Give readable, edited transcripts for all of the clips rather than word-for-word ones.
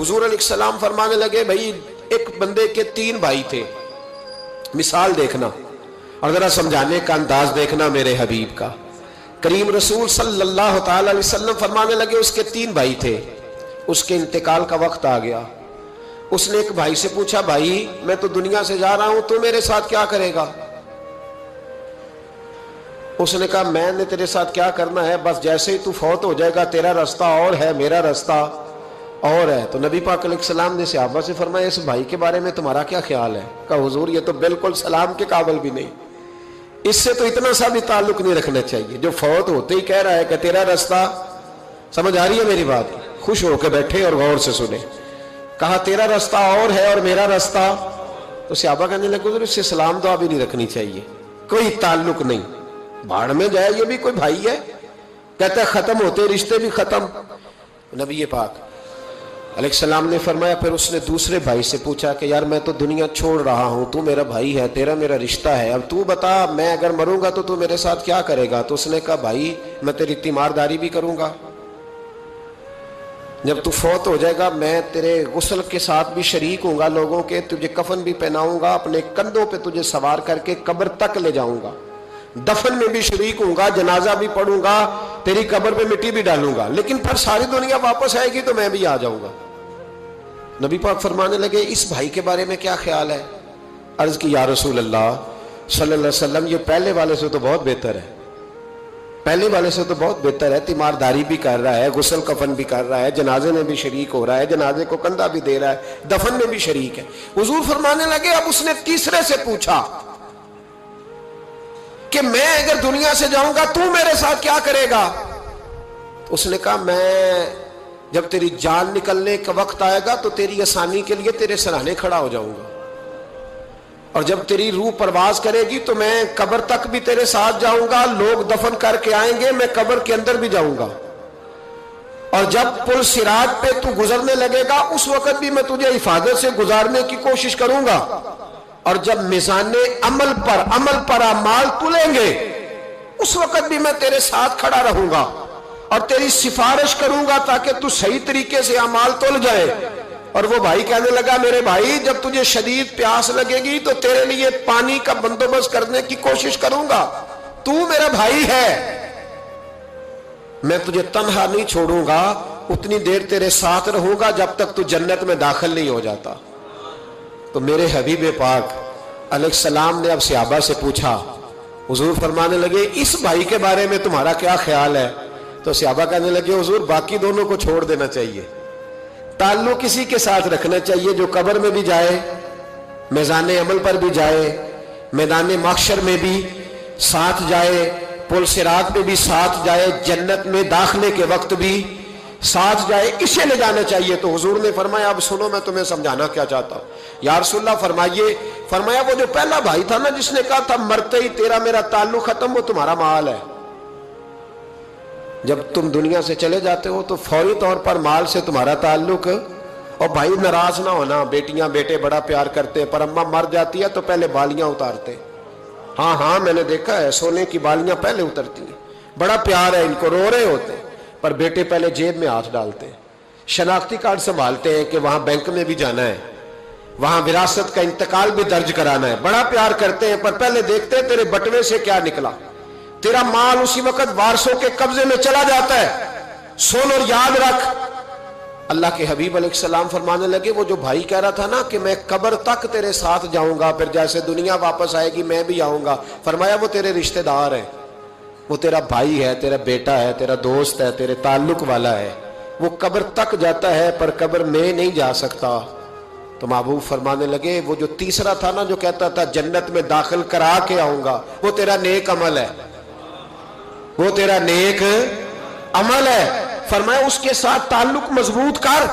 حضور علیہ السلام فرمانے لگے بھائی ایک بندے کے 3 بھائی تھے، مثال دیکھنا اور ذرا سمجھانے کا انداز دیکھنا میرے حبیب کا۔ کریم رسول صلی اللہ تعالی علیہ وسلم فرمانے لگے اس کے 3 بھائی تھے، اس کے انتقال کا وقت آ گیا۔ اس نے ایک بھائی سے پوچھا بھائی میں تو دنیا سے جا رہا ہوں، تو میرے ساتھ کیا کرے گا؟ اس نے کہا میں نے تیرے ساتھ کیا کرنا ہے، بس جیسے ہی تو فوت ہو جائے گا تیرا رستہ اور ہے میرا رستہ اور ہے۔ تو نبی پاک علیہ السلام نے صحابہ سے فرمایا اس بھائی کے بارے میں تمہارا کیا خیال ہے؟ کہا حضور یہ تو بالکل سلام کے قابل بھی نہیں، اس سے تو اتنا سا بھی تعلق نہیں رکھنا چاہیے، جو فوت ہوتے ہی کہہ رہا ہے کہ تیرا رستہ۔ سمجھ آ رہی ہے میری بات؟ خوش ہو کے بیٹھے اور غور سے سنیں۔ کہا تیرا رستہ اور ہے اور میرا رستہ، تو صحابہ کہنے لگے حضور اس سے سلام دعا بھی نہیں رکھنی چاہیے، کوئی تعلق نہیں، بھاڑ میں جائے یہ بھی کوئی بھائی ہے؟ کہتا ہے ختم ہوتے رشتے بھی ختم۔ نبی پاک علیہ السلام نے فرمایا پھر اس نے دوسرے بھائی سے پوچھا کہ یار میں تو دنیا چھوڑ رہا ہوں، تو میرا بھائی ہے، تیرا میرا رشتہ ہے، اب تو بتا میں اگر مروں گا تو میرے ساتھ کیا کرے گا؟ تو اس نے کہا بھائی میں تیری تیمارداری بھی کروں گا، جب تو فوت ہو جائے گا میں تیرے غسل کے ساتھ بھی شریک ہوں گا، لوگوں کے تجھے کفن بھی پہناؤں گا، اپنے کندھوں پہ تجھے سوار کر کے قبر تک لے جاؤں گا، دفن میں بھی شریک ہوں گا، جنازہ بھی پڑھوں گا، تیری قبر پہ مٹی بھی ڈالوں گا، لیکن پھر ساری دنیا واپس آئے گی تو میں بھی آ جاؤں گا۔ نبی پاک فرمانے لگے اس بھائی کے بارے میں کیا خیال ہے؟ عرض کی یا رسول اللہ صلی اللہ علیہ وسلم یہ پہلے والے سے تو بہت بہتر ہے، پہلے والے سے تو بہت بہتر ہے، تیمارداری بھی کر رہا ہے، غسل کفن بھی کر رہا ہے، جنازے میں بھی شریک ہو رہا ہے، جنازے کو کندھا بھی دے رہا ہے، دفن میں بھی شریک ہے۔ حضور فرمانے لگے اب اس نے تیسرے سے پوچھا کہ میں اگر دنیا سے جاؤں گا تو میرے ساتھ کیا کرے گا؟ اس نے کہا میں جب تیری جان نکلنے کا وقت آئے گا تو تیری آسانی کے لیے تیرے سراہنے کھڑا ہو جاؤں گا، اور جب تیری روح پرواز کرے گی تو میں قبر تک بھی تیرے ساتھ جاؤں گا، لوگ دفن کر کے آئیں گے، میں قبر کے اندر بھی جاؤں گا، اور جب پل صراط پہ تو گزرنے لگے گا اس وقت بھی میں تجھے حفاظت سے گزارنے کی کوشش کروں گا، اور جب میزان عمل پر اعمال تلیں گے اس وقت بھی میں تیرے ساتھ کھڑا رہوں گا اور تیری سفارش کروں گا تاکہ تو صحیح طریقے سے اعمال تل جائے۔ اور وہ بھائی کہنے لگا میرے بھائی جب تجھے شدید پیاس لگے گی تو تیرے لیے پانی کا بندوبست کرنے کی کوشش کروں گا، تو میرا بھائی ہے، میں تجھے تنہا نہیں چھوڑوں گا، اتنی دیر تیرے ساتھ رہوں گا جب تک تو جنت میں داخل نہیں ہو جاتا۔ تو میرے حبیب پاک علیہ السلام نے اب صحابہ سے پوچھا، حضور فرمانے لگے اس بھائی کے بارے میں تمہارا کیا خیال ہے؟ تو صحابہ کہنے لگے حضور باقی دونوں کو چھوڑ دینا چاہیے، تعلق کسی کے ساتھ رکھنا چاہیے جو قبر میں بھی جائے، میزان عمل پر بھی جائے، میدان محشر میں بھی ساتھ جائے، پل صراط پہ بھی ساتھ جائے، جنت میں داخلے کے وقت بھی ساتھ جائے، اسے لے جانا چاہیے۔ تو حضور نے فرمایا اب سنو میں تمہیں سمجھانا کیا چاہتا ہوں۔ یا رسول اللہ فرمائیے، فرمایا وہ جو پہلا بھائی تھا نا جس نے کہا تھا مرتے ہی تیرا میرا تعلق ختم، وہ تمہارا مال ہے، جب تم دنیا سے چلے جاتے ہو تو فوری طور پر مال سے تمہارا تعلق۔ اور بھائی ناراض نہ ہونا، بیٹیاں بیٹے بڑا پیار کرتے پر اماں مر جاتی ہے تو پہلے بالیاں اتارتے، ہاں میں نے دیکھا ہے سونے کی بالیاں پہلے اترتی ہیں، بڑا پیار ہے ان کو، رو رہے ہوتے پر بیٹے پہلے جیب میں ہاتھ ڈالتے ہیں، شناختی کارڈ سنبھالتے ہیں کہ وہاں بینک میں بھی جانا ہے، وہاں وراثت کا انتقال بھی درج کرانا ہے، بڑا پیار کرتے ہیں پر پہلے دیکھتے ہیں تیرے بٹوے سے کیا نکلا، تیرا مال اسی وقت وارثوں کے قبضے میں چلا جاتا ہے۔ سن اور یاد رکھ، اللہ کے حبیب علیہ السلام فرمانے لگے وہ جو بھائی کہہ رہا تھا نا کہ میں قبر تک تیرے ساتھ جاؤں گا پھر جیسے دنیا واپس آئے گی میں بھی آؤں گا، فرمایا وہ تیرے رشتہ دار ہے، وہ تیرا بھائی ہے، تیرا بیٹا ہے، تیرا دوست ہے، تیرے تعلق والا ہے، وہ قبر تک جاتا ہے پر قبر میں نہیں جا سکتا۔ تو محبوب فرمانے لگے وہ جو تیسرا تھا نا جو کہتا تھا جنت میں داخل کرا کے آؤں گا، وہ تیرا نیک عمل ہے، وہ تیرا نیک عمل ہے، فرمایا اس کے ساتھ تعلق مضبوط کر،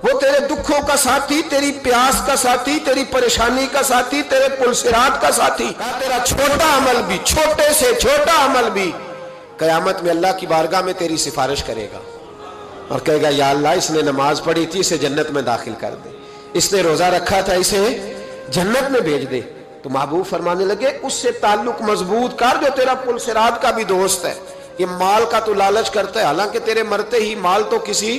وہ تیرے دکھوں کا ساتھی، تیری پیاس کا ساتھی، تیری پریشانی کا ساتھی، تیرے پل صراط کا ساتھی، تیرا چھوٹا عمل بھی، چھوٹے سے چھوٹا عمل بھی قیامت میں اللہ کی بارگاہ میں تیری سفارش کرے گا اور کہے گا یا اللہ اس نے نماز پڑھی تھی اسے جنت میں داخل کر دے، اس نے روزہ رکھا تھا اسے جنت میں بھیج دے۔ تو محبوب فرمانے لگے اس سے تعلق مضبوط کر جو تیرا پل صراط کا بھی دوست ہے۔ یہ مال کا تو لالچ کرتا ہے، حالانکہ تیرے مرتے ہی مال تو کسی